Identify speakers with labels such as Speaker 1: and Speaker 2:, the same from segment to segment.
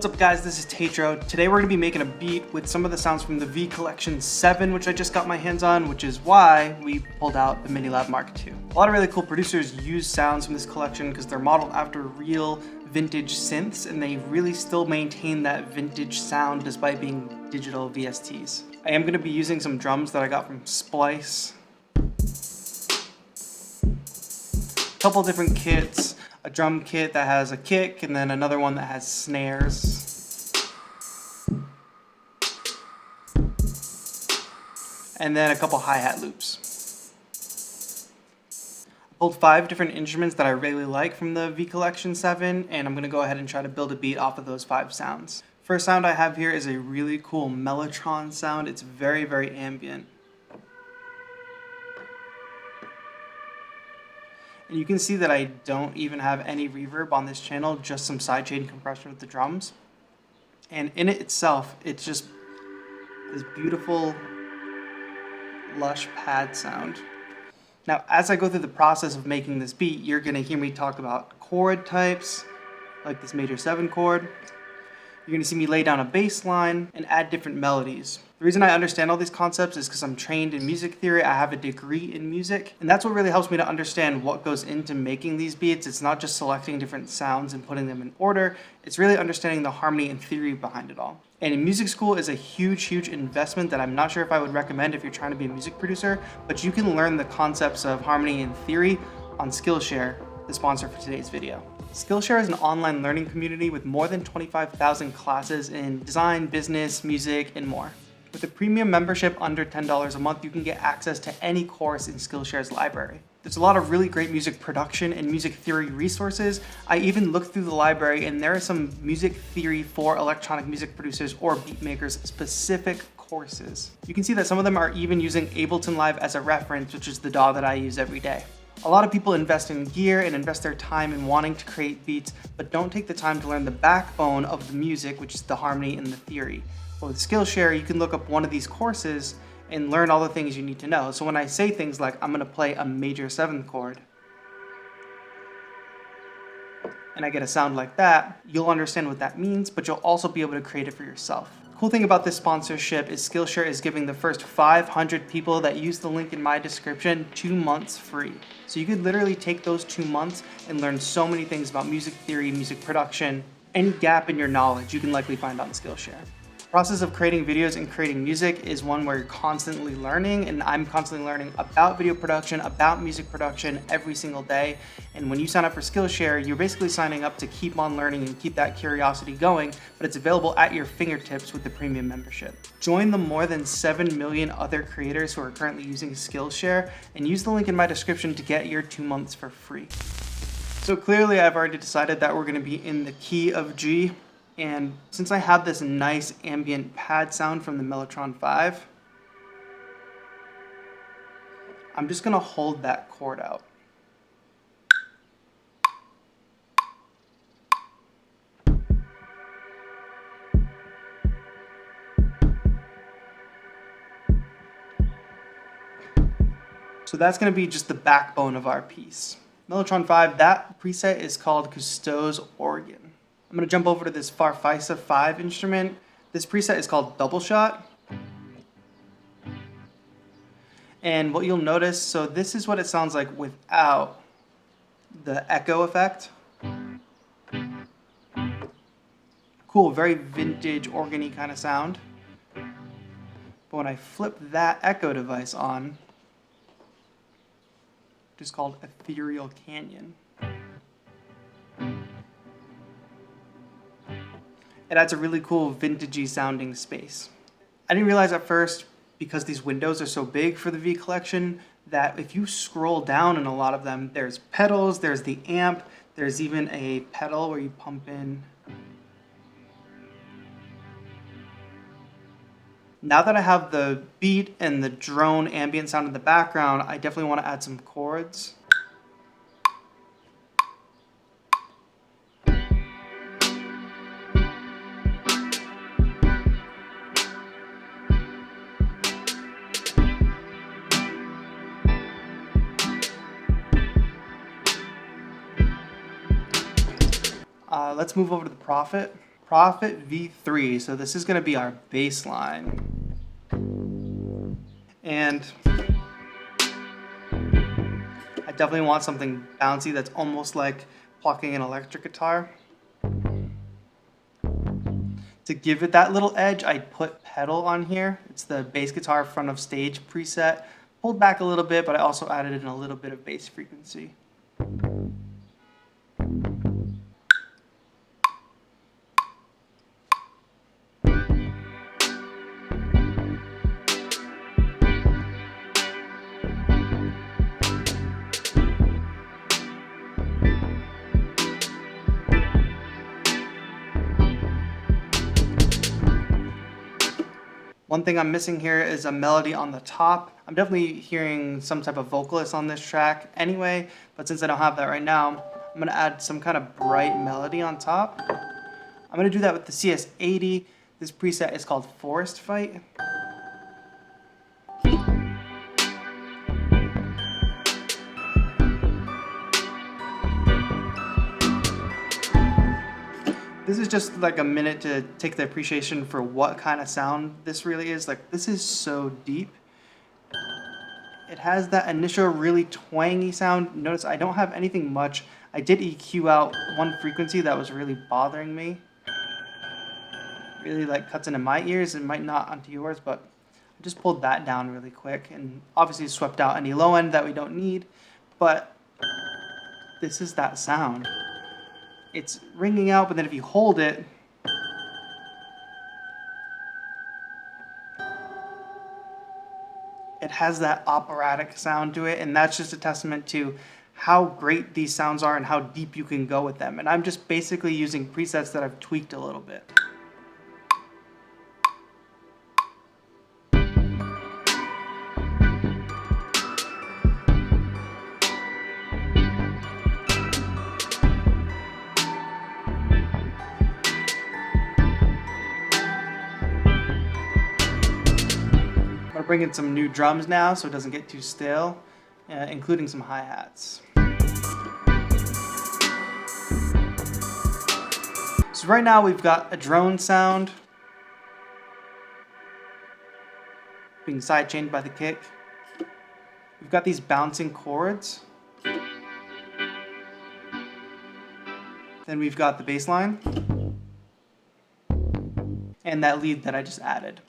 Speaker 1: What's up guys, this is TAETRO. Today we're going to be making a beat with some of the sounds from the V Collection 7, which I just got my hands on, which is why we pulled out the Minilab Mark II. A lot of really cool producers use sounds from this collection because they're modeled after real vintage synths and they really still maintain that vintage sound despite being digital VSTs. I am going to be using some drums that I got from Splice. A couple different kits. A drum kit that has a kick, and then another one that has snares. And then a couple hi-hat loops. I pulled 5 different instruments that I really like from the V Collection 7, and I'm going to go ahead and try to build a beat off of those 5 sounds. First sound I have here is a really cool Mellotron sound. It's very, very ambient. And you can see that I don't even have any reverb on this channel, just some sidechain compression with the drums. And in it itself, it's just this beautiful, lush pad sound. Now, as I go through the process of making this beat, you're gonna hear me talk about chord types, like this major 7 chord. You're gonna see me lay down a bass line and add different melodies. The reason I understand all these concepts is because I'm trained in music theory. I have a degree in music, and that's what really helps me to understand what goes into making these beats. It's not just selecting different sounds and putting them in order. It's really understanding the harmony and theory behind it all. And music school is a huge, huge investment that I'm not sure if I would recommend if you're trying to be a music producer, but you can learn the concepts of harmony and theory on Skillshare, the sponsor for today's video. Skillshare is an online learning community with more than 25,000 classes in design, business, music, and more. With a premium membership under $10 a month, you can get access to any course in Skillshare's library. There's a lot of really great music production and music theory resources. I even looked through the library and there are some music theory for electronic music producers or beat makers specific courses. You can see that some of them are even using Ableton Live as a reference, which is the DAW that I use every day. A lot of people invest in gear and invest their time in wanting to create beats, but don't take the time to learn the backbone of the music, which is the harmony and the theory. But with Skillshare, you can look up one of these courses and learn all the things you need to know. So when I say things like, I'm gonna play a major 7th chord, and I get a sound like that, you'll understand what that means, but you'll also be able to create it for yourself. Cool thing about this sponsorship is Skillshare is giving the first 500 people that use the link in my description 2 months free. So you could literally take those 2 months and learn so many things about music theory, music production. Any gap in your knowledge you can likely find on Skillshare. The process of creating videos and creating music is one where you're constantly learning, and I'm constantly learning about video production, about music production every single day. And when you sign up for Skillshare, you're basically signing up to keep on learning and keep that curiosity going, but it's available at your fingertips with the premium membership. Join the more than 7 million other creators who are currently using Skillshare and use the link in my description to get your 2 months for free. So clearly I've already decided that we're gonna be in the key of G. And since I have this nice ambient pad sound from the Mellotron 5, I'm just gonna hold that chord out. So that's gonna be just the backbone of our piece. Mellotron 5, that preset is called Cousteau's Organ. I'm gonna jump over to this Farfisa 5 instrument. This preset is called Double Shot. And what you'll notice, so this is what it sounds like without the echo effect. Cool, very vintage organ-y kind of sound. But when I flip that echo device on, which is called Ethereal Canyon, it adds a really cool vintagey sounding space. I didn't realize at first, because these windows are so big for the V Collection, that if you scroll down in a lot of them, there's pedals, there's the amp, there's even a pedal where you pump in. Now that I have the beat and the drone ambient sound in the background, I definitely want to add some chords. Let's move over to the Prophet. Prophet V3. So this is going to be our bass line. And I definitely want something bouncy that's almost like plucking an electric guitar. To give it that little edge, I put pedal on here. It's the bass guitar front of stage preset. Pulled back a little bit, but I also added in a little bit of bass frequency. One thing I'm missing here is a melody on the top. I'm definitely hearing some type of vocalist on this track anyway, but since I don't have that right now, I'm gonna add some kind of bright melody on top. I'm gonna do that with the CS80. This preset is called Forest Fight. This is just like a minute to take the appreciation for what kind of sound this really is. Like, this is so deep. It has that initial really twangy sound. Notice I don't have anything much. I did EQ out one frequency that was really bothering me. Really like cuts into my ears and might not onto yours, but I just pulled that down really quick and obviously swept out any low end that we don't need. But this is that sound. It's ringing out, but then if you hold it, it has that operatic sound to it, and that's just a testament to how great these sounds are and how deep you can go with them. And I'm just basically using presets that I've tweaked a little bit. Bring in some new drums now so it doesn't get too stale, including some hi-hats. So right now we've got a drone sound being sidechained by the kick. We've got these bouncing chords. Then we've got the bass line and that lead that I just added.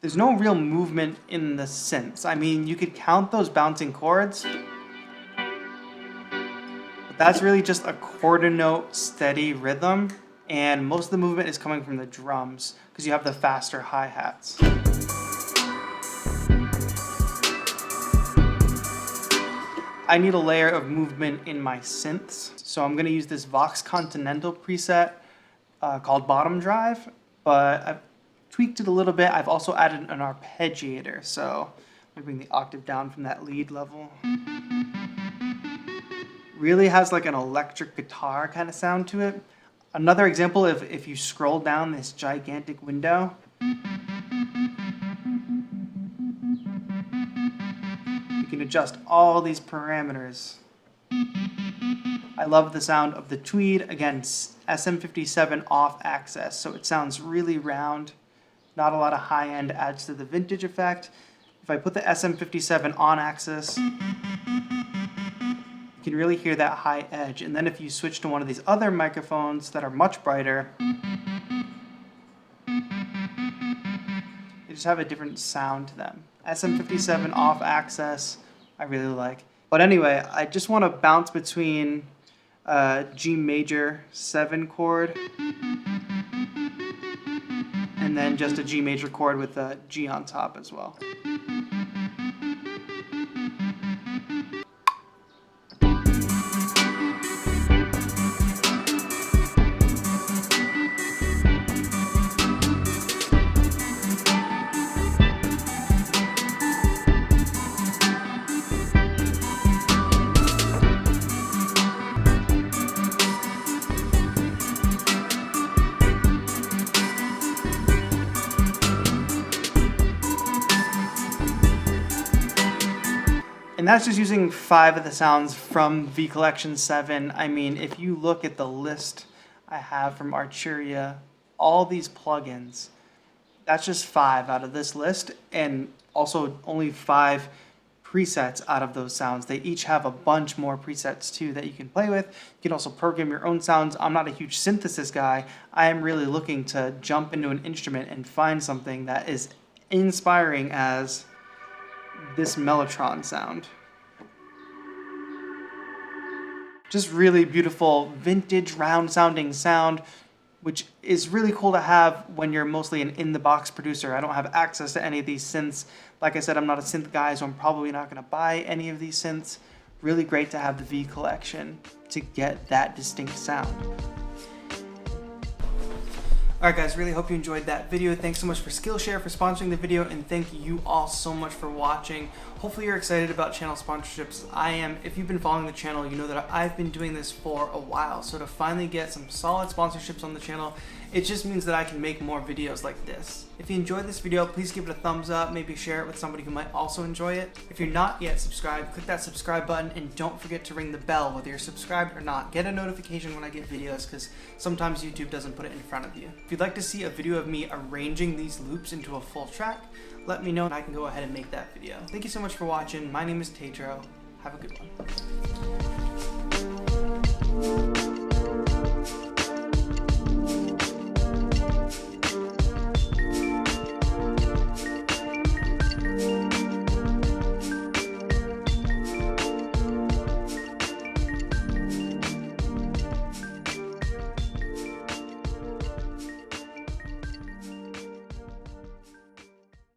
Speaker 1: There's no real movement in the synths. I mean, you could count those bouncing chords, but that's really just a quarter note steady rhythm, and most of the movement is coming from the drums because you have the faster hi-hats. I need a layer of movement in my synths, so I'm gonna use this Vox Continental preset called Bottom Drive, but I've tweaked it a little bit. I've also added an arpeggiator, so let me bring the octave down from that lead level. Really has like an electric guitar kind of sound to it. Another example, if you scroll down this gigantic window, you can adjust all these parameters. I love the sound of the tweed. Again, SM57 off axis, so it sounds really round. Not a lot of high end adds to the vintage effect. If I put the SM57 on axis, you can really hear that high edge. And then if you switch to one of these other microphones that are much brighter, they just have a different sound to them. SM57 off axis, I really like. But anyway, I just want to bounce between G major 7 chord and then just a G major chord with a G on top as well. that's just using 5 of the sounds from V Collection 7. I mean, if you look at the list I have from Arturia, all these plugins, that's just 5 out of this list, and also only 5 presets out of those sounds. They each have a bunch more presets too that you can play with. You can also program your own sounds. I'm not a huge synthesis guy. I am really looking to jump into an instrument and find something that is inspiring as this Mellotron sound. Just really beautiful, vintage, round sounding sound, which is really cool to have when you're mostly an in-the-box producer. I don't have access to any of these synths. Like I said, I'm not a synth guy, so I'm probably not going to buy any of these synths. Really great to have the V Collection to get that distinct sound. Alright guys, really hope you enjoyed that video. Thanks so much for Skillshare for sponsoring the video, and thank you all so much for watching. Hopefully you're excited about channel sponsorships. I am. If you've been following the channel, you know that I've been doing this for a while. So to finally get some solid sponsorships on the channel, it just means that I can make more videos like this. If you enjoyed this video, please give it a thumbs up, maybe share it with somebody who might also enjoy it. If you're not yet subscribed, click that subscribe button, and don't forget to ring the bell whether you're subscribed or not. Get a notification when I get videos, because sometimes YouTube doesn't put it in front of you. If you'd like to see a video of me arranging these loops into a full track, let me know and I can go ahead and make that video. Thank you so much for watching. My name is TAETRO. Have a good one.